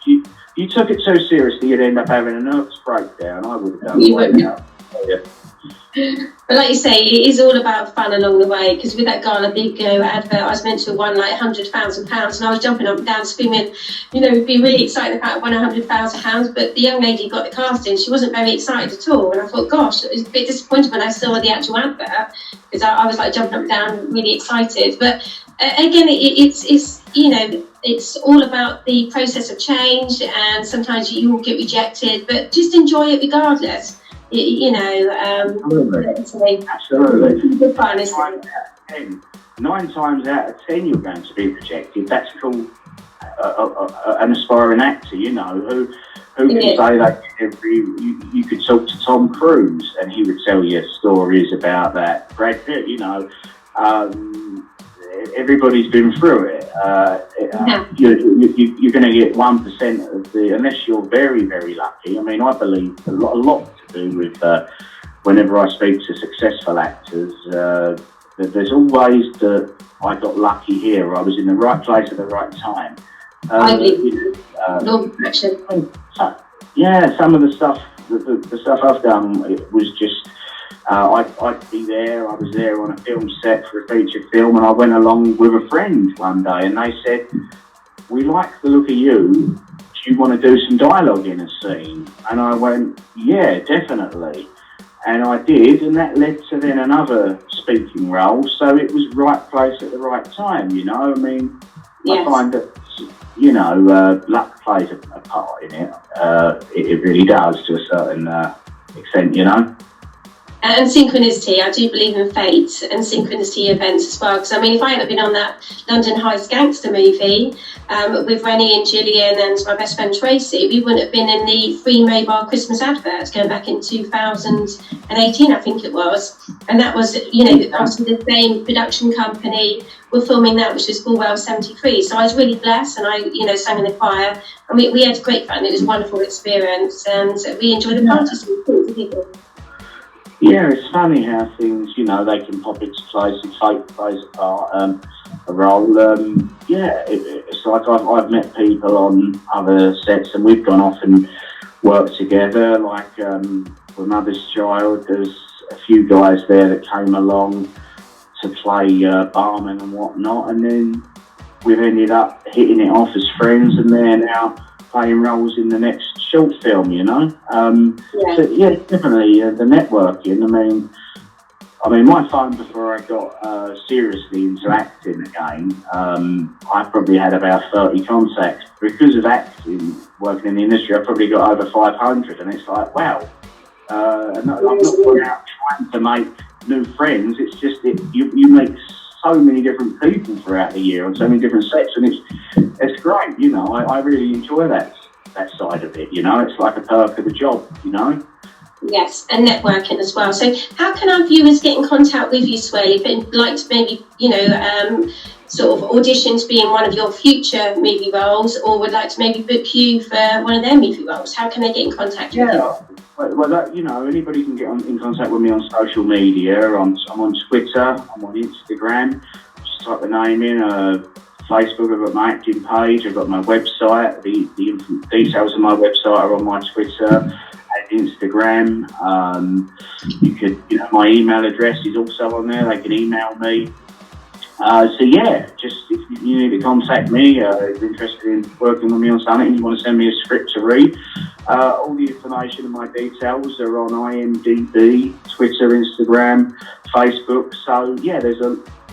If you took it so seriously, you'd end up having a nervous breakdown. I would have done right now. But like you say, it is all about fun along the way, because with that Gala Bingo advert, I was meant to have won like £100,000, and I was jumping up and down screaming, you know, being really excited about winning £100,000, but the young lady got the casting, she wasn't very excited at all, and I thought, gosh, it was a bit disappointed when I saw the actual advert, because I was like jumping up and down really excited. But again, it's you know, it's all about the process of change, and sometimes you will get rejected, but just enjoy it regardless. You know, absolutely. Good fun, isn't it? 9 times out of 10 you're going to be rejected. That's called an aspiring actor, you know, who can say that you could talk to Tom Cruise and he would tell you stories about that. Brad Pitt, you know, everybody's been through it. You're going to get 1% of the, unless you're very, very lucky. I mean, I believe a lot to do with whenever I speak to successful actors, that there's always that I got lucky here, or I was in the right place at the right time. I believe law of attraction. Yeah, some of the stuff, the stuff I've done, it was just. I'd be there. I was there on a film set for a feature film, and I went along with a friend one day, and they said, "We like the look of you. Do you want to do some dialogue in a scene?" And I went, "Yeah, definitely." And I did, and that led to then another speaking role. So it was right place at the right time, you know. I mean, yes. I find that, you know, luck plays a part in it. It really does to a certain extent, you know. And synchronicity, I do believe in fate and synchronicity events as well. Because I mean, if I hadn't been on that London Heist gangster movie with Rennie and Gillian and my best friend Tracy, we wouldn't have been in the free mobile Christmas advert going back in 2018, I think it was. And that was, you know, obviously the same production company were filming that, which was Full 73. So I was really blessed, and I, you know, sang in the choir, and we had great fun. It was a wonderful experience, and we enjoyed the parties with people. Yeah, it's funny how things, you know, they can pop into place and fate plays a role. Yeah, it's like I've met people on other sets and we've gone off and worked together. Like with Mother's Child, there's a few guys there that came along to play barman and whatnot, and then we've ended up hitting it off as friends, and they're now playing roles in the next short film, you know. So yeah, definitely the networking. I mean, my phone before I got seriously into acting again, I probably had about 30 contacts. Because of acting, working in the industry, I probably got over 500, and it's like, wow. And I'm not going out trying to make new friends. It's just that you make so many different people throughout the year on so many different sets, and it's great, you know. I really enjoy that side of it, you know. It's like a perk of the job, you know. Yes, and networking as well. So how can our viewers get in contact with you, Swale, if they'd like to maybe, you know, sort of audition to be in one of your future movie roles, or would like to maybe book you for one of their movie roles? How can they get in contact with you? Well, that, you know, anybody can get in contact with me on social media. I'm on Twitter, I'm on Instagram. Just type the name in. Facebook, I've got my acting page, I've got my website. The details of my website are on my Twitter and Instagram. You could, you know, my email address is also on there. They can email me. So yeah, just if you need to contact me, if you're interested in working with me on something, and you want to send me a script to read, all the information and my details are on IMDb, Twitter, Instagram, Facebook. So yeah,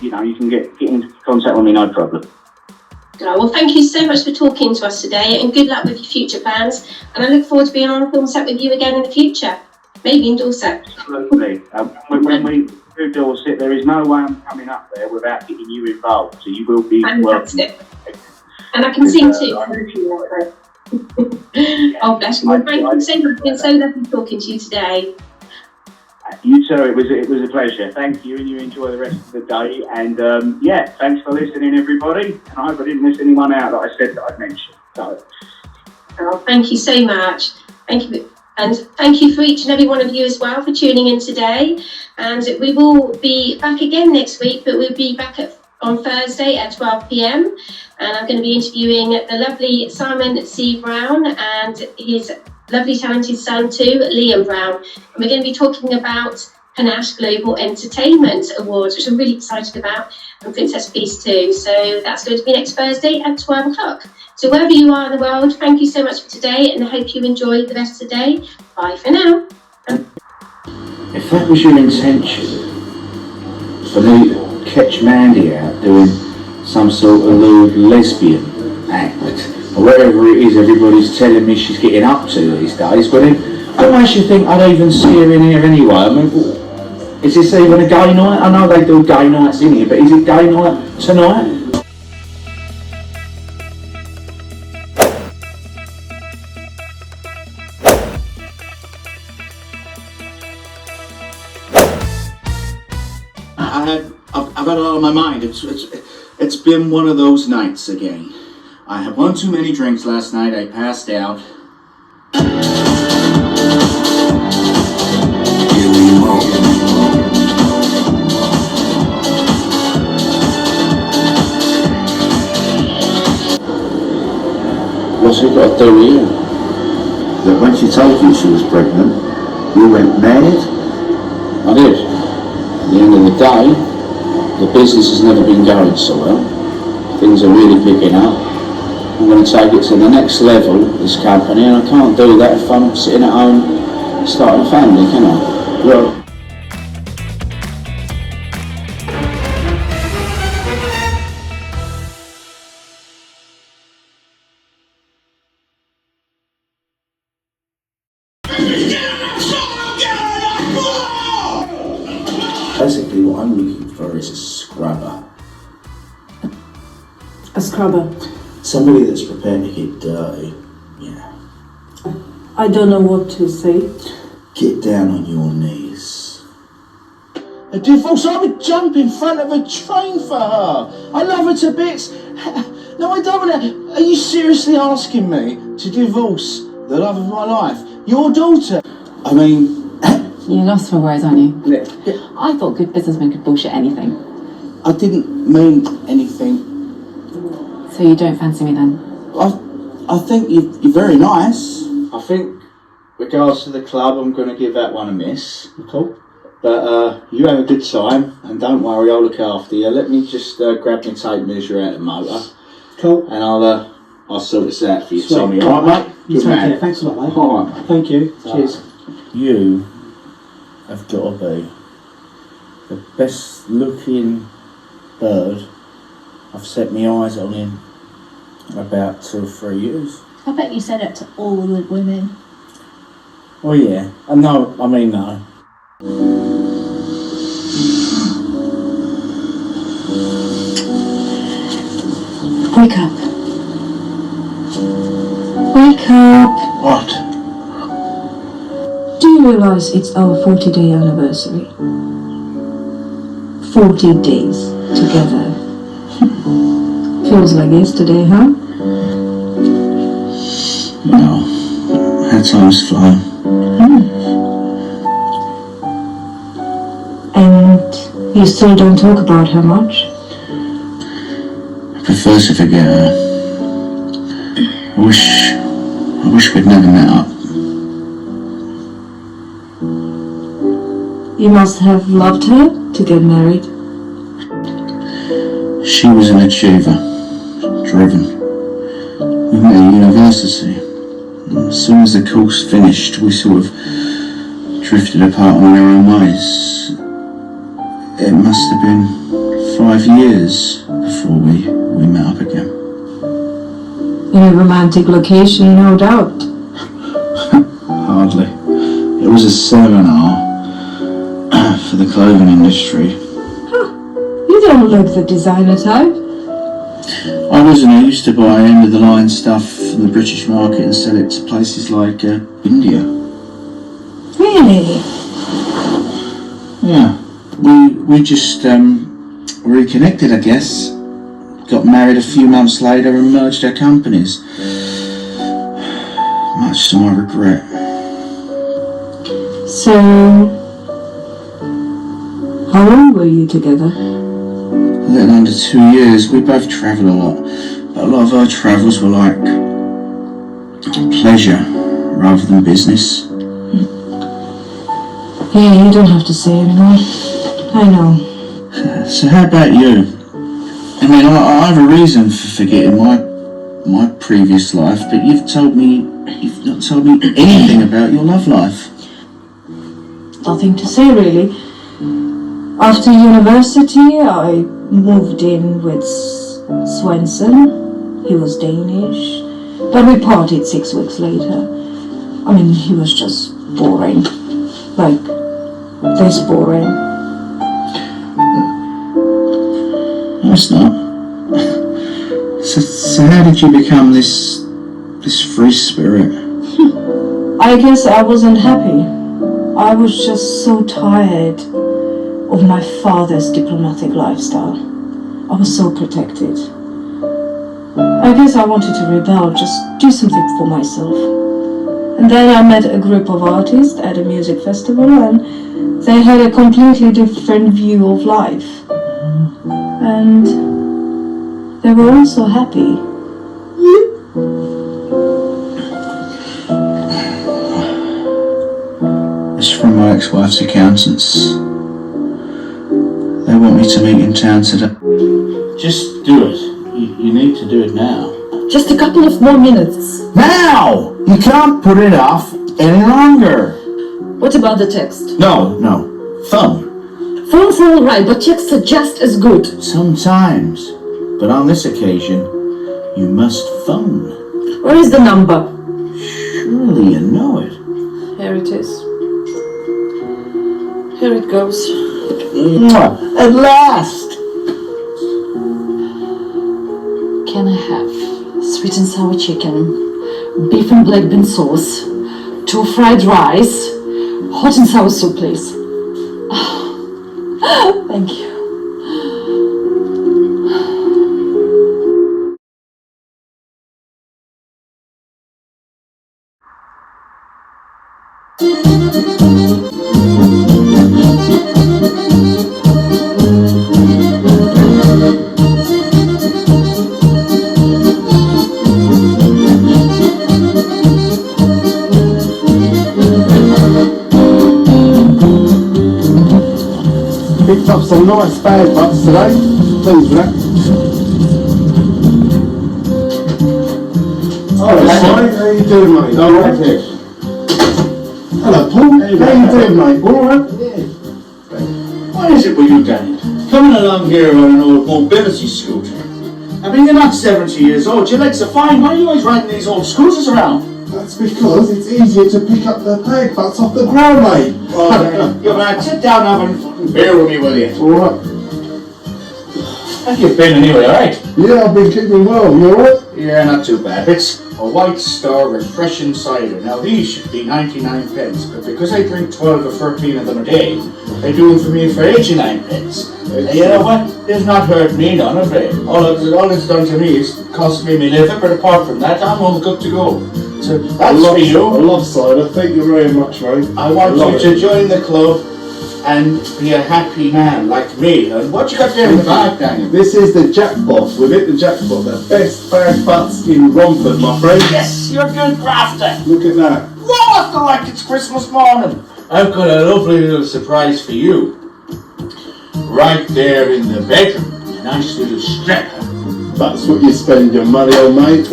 you know, you can get in contact with me, no problem. Oh, well, thank you so much for talking to us today, and good luck with your future plans. And I look forward to being on a film set with you again in the future, maybe in Dorset. Absolutely. When we do Dorset, there is no way I'm coming up there without getting you involved. So you will be fantastic. Welcome. And I can sing too. Oh, bless you. Well, thank you so much. It's been so lovely talking to you today. You too. It was a pleasure. Thank you, and you enjoy the rest of the day. And yeah, thanks for listening, everybody. And I hope I didn't miss anyone out that I said that I'd mentioned. So. Oh, thank you so much. Thank you. And thank you for each and every one of you as well for tuning in today. And we will be back again next week, but we'll be back on Thursday at 12 p.m. And I'm going to be interviewing the lovely Simon C. Brown and his lovely talented son too, Liam Brown. And we're going to be talking about Panache Global Entertainment Awards, which I'm really excited about, and Princess Peace too. So that's going to be next Thursday at 12 o'clock. So wherever you are in the world, thank you so much for today, and I hope you enjoy the rest of the day. Bye for now. If that was your intention, for me to catch Mandy out doing some sort of lewd lesbian act, or whatever it is everybody's telling me she's getting up to these days, but then what makes you think I'd even see her in here anyway? I mean, is this even a gay night? I know they do gay nights in here, but is it gay night tonight? I've got it all on my mind. It's been one of those nights again. I had one too many drinks last night. I passed out. What's it got to do with you? That when she told you she was pregnant, you went mad? I did. At the end of the day, the business has never been going so well. Things are really picking up. I'm going to take it to the next level, this company, and I can't do that if I'm sitting at home starting a family, can I? Well, Get on the floor! Get on the floor! I'm looking for is a scrubber. A scrubber. Somebody that's prepared to get dirty. Yeah. I don't know what to say. Get down on your knees. A divorce? I would jump in front of a train for her. I love her to bits. No, I don't want to. Are you seriously asking me to divorce the love of my life? Your daughter? I mean... You're lost for words, aren't you? Yeah. I thought good businessmen could bullshit anything. I didn't mean anything. So you don't fancy me then? I think you're very nice. I think, regards to the club, I'm going to give that one a miss. Cool. But you have a good time, and don't worry, I'll look after you. Let me just grab my tape measure out of the motor. Cool. And I'll sort this out for you, Sweet. Tommy. All right, mate? You Good take man. care. Thanks a lot, mate. All right. Thank you. Cheers. You have got to be the best looking bird I've set my eyes on in about 2 or 3 years. I bet you said it to all the women. Oh yeah, no, I mean no. Wake up. Wake up. What? Do you realize it's our 40-day anniversary? 40 days together. Feels like yesterday, huh? Well, how time's flown. And you still don't talk about her much? I prefer to forget her. I wish we'd never met up. You must have loved her to get married. She was an achiever, driven. We met at university. As soon as the course finished, we sort of drifted apart on our own ways. It must have been 5 years before we met up again. In a romantic location, no doubt. Hardly. It was a seminar for the clothing industry. You don't look the designer type. I wasn't. I used to buy end-of-the-line stuff from the British market and sell it to places like India. Really? Yeah. We just reconnected, I guess. Got married a few months later and merged our companies. Much to my regret. So, how long were you together? A little under 2 years. We both travelled a lot. But a lot of our travels were like pleasure rather than business. Yeah, you don't have to say anymore. I know. So how about you? I mean, I have a reason for forgetting my previous life, but you've not told me anything about your love life. Nothing to say, really. After university, I moved in with Swenson. He was Danish, but we parted 6 weeks later. I mean, he was just boring. Like, this boring. No, it's not. So how did you become this free spirit? I guess I wasn't happy. I was just so tired of my father's diplomatic lifestyle. I was so protected. I guess I wanted to rebel, just do something for myself. And then I met a group of artists at a music festival, and they had a completely different view of life. And they were all so happy. It's from my ex-wife's accountants. They want me to meet in town today. Just do it. You need to do it now. Just a couple of more minutes. Now! You can't put it off any longer. What about the text? No. Phone. Phones are alright, but texts are just as good. Sometimes. But on this occasion, you must phone. Where is the number? Surely you know it. Here it is. Here it goes. At last! Can I have sweet and sour chicken, beef and black bean sauce, 2 fried rice, hot and sour soup, please? Thank you. Picked up some nice spare butts today. Pleased with that. Hello, Simon. How you doing, mate? All right, here. Hello, Paul. How you doing, mate? All right? Yeah. What is it with you, Danny? Coming along here on an old mobility scooter. I mean, you're not 70 years old. Your legs are fine. Why are you always riding these old scooters around? That's because it's easier to pick up the peg butts off the ground, mate. Oh, you're going to sit down and have a fucking beer with me, will you? All right. How you been anyway, alright? Yeah, I've been keeping well. You all right? Yeah, not too bad. It's a White Star refreshing cider. Now, these should be 99 pence, but because I drink 12 or 13 of them a day, they do them for me for 89 pence. And you know what? They've not hurt me none of it. All it's done to me is cost me my liver, but apart from that, I'm all good to go. So that's for you. I love cider. Thank you very much, mate. I want you to join the club and be a happy man like me. And what you got there in the bag, Daniel? This is the jackpot. We've hit the jackpot. The best bag butts in Romford, my friend. Yes, you're good grafter. Look at that. Whoa, I feel like it's Christmas morning. I've got a lovely little surprise for you. Right there in the bedroom. A nice little strap. That's what you spend your money on, mate.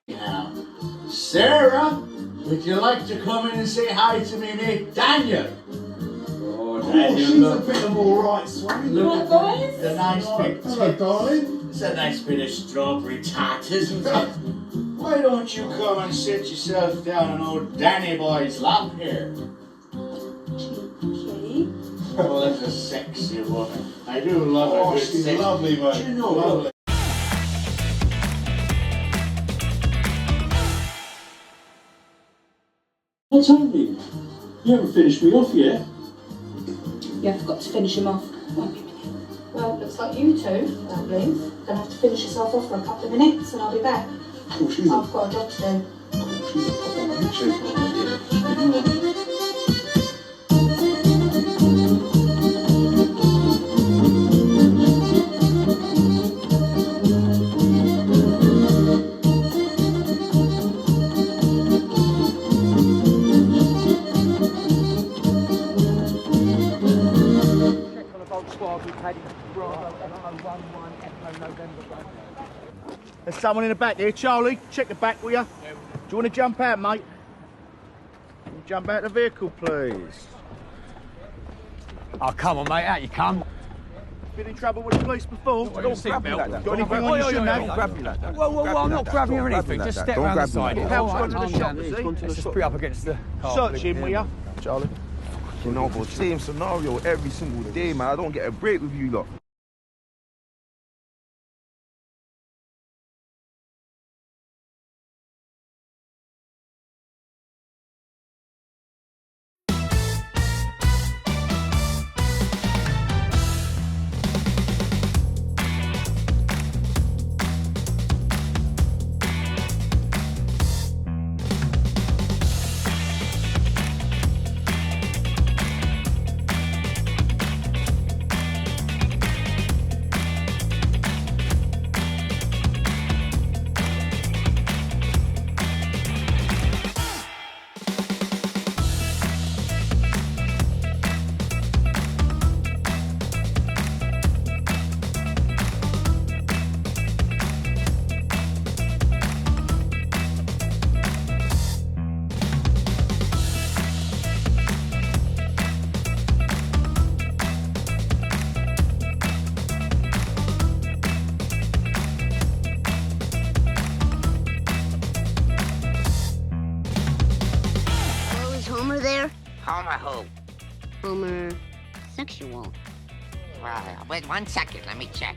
Now, Sarah, would you like to come in and say hi to me mate Daniel? Oh, Daniel, she's look. a bit of alright, sweetie. Look at the nice bit. Hello, darling. It's a nice bit of strawberry tart, isn't it? Why don't you come and sit yourself down on old Danny boy's lap here? Okay. Oh, that's a sexy woman. I do love her. Oh, she's lovely, mate. Do you know, lovely. What's happening? You haven't finished me off yet. Yeah, I've got to finish him off. Won't be a minute. Well, looks like you two, I believe, gonna have to finish yourself off for a couple of minutes and I'll be back. Oh, she's I've got a job to do. she's a proper mate, she. There's someone in the back here. Charlie, check the back, will you? Do you want to jump out, mate? Can you jump out of the vehicle, please? Oh, come on, mate, out you come. Been in trouble with the police before? Don't grab me like that. Got anything on you shouldn't have? Don't grab me like that. Well, I'm not grabbing or anything. Just step round the side. Help's gone to the shop, Let's has he? just put it up against the car. Search him, will you? Charlie. You know, but same scenario every single day, man. I don't get a break with you lot. who? Homosexual. Wait 1 second, let me check.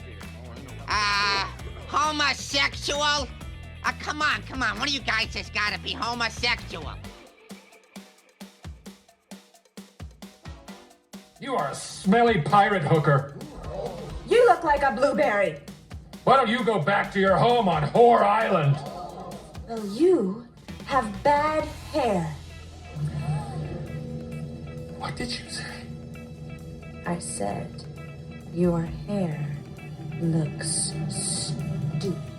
Homosexual? Come on, one of you guys has gotta be homosexual. You are a smelly pirate hooker. You look like a blueberry. Why don't you go back to your home on Whore Island? Well, you have bad hair. What did you say? I said, your hair looks stupid.